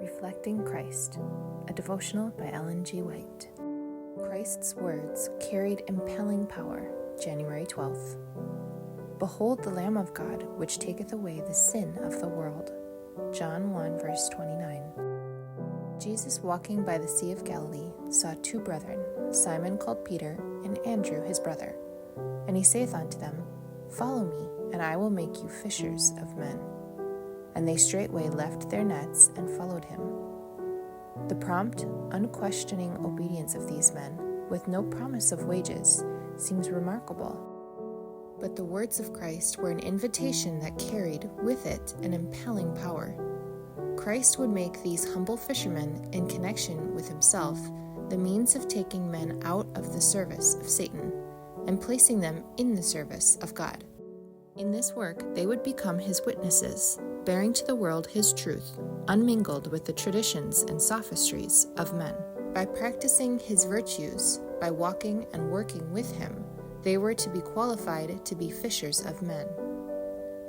Reflecting Christ, a devotional by Ellen G. White. Christ's words carried impelling power, January 12th. Behold the Lamb of God, which taketh away the sin of the world. John 1, verse 29. Jesus, walking by the Sea of Galilee, saw two brethren, Simon called Peter, and Andrew his brother. And he saith unto them, Follow me, and I will make you fishers of men. And they straightway left their nets and followed him. The prompt, unquestioning obedience of these men, with no promise of wages, seems remarkable. But the words of Christ were an invitation that carried with it an impelling power. Christ would make these humble fishermen, in connection with himself, the means of taking men out of the service of Satan and placing them in the service of God. In this work, they would become his witnesses, bearing to the world his truth, unmingled with the traditions and sophistries of men. By practicing his virtues, by walking and working with him, they were to be qualified to be fishers of men.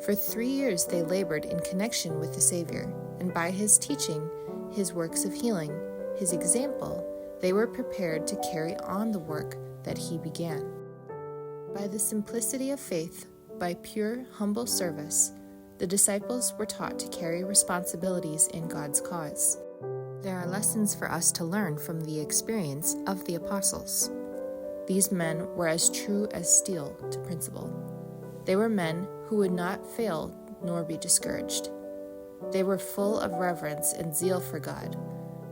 For 3 years they labored in connection with the Savior, and by his teaching, his works of healing, his example, they were prepared to carry on the work that he began. By the simplicity of faith, by pure, humble service, the disciples were taught to carry responsibilities in God's cause. There are lessons for us to learn from the experience of the apostles. These men were as true as steel to principle. They were men who would not fail nor be discouraged. They were full of reverence and zeal for God,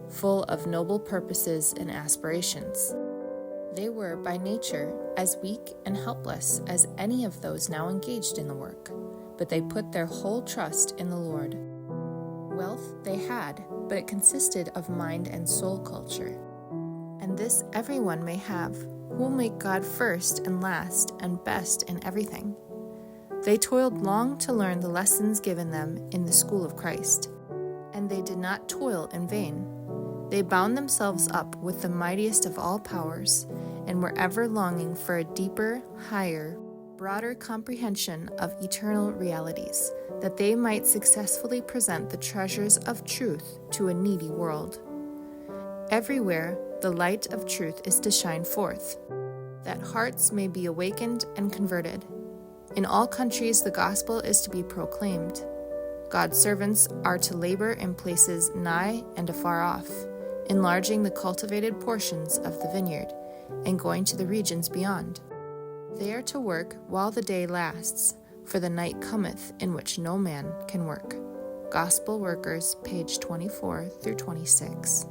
full of noble purposes and aspirations. They were, by nature, as weak and helpless as any of those now engaged in the work, but they put their whole trust in the Lord. Wealth they had, but it consisted of mind and soul culture. And this everyone may have, who will make God first and last and best in everything. They toiled long to learn the lessons given them in the school of Christ, and they did not toil in vain. They bound themselves up with the mightiest of all powers, and were ever longing for a deeper, higher, broader comprehension of eternal realities, that they might successfully present the treasures of truth to a needy world. Everywhere, the light of truth is to shine forth, that hearts may be awakened and converted. In all countries, the gospel is to be proclaimed. God's servants are to labor in places nigh and afar off, enlarging the cultivated portions of the vineyard, and going to the regions beyond. They are to work while the day lasts, for the night cometh in which no man can work. Gospel Workers, page 24 through 26.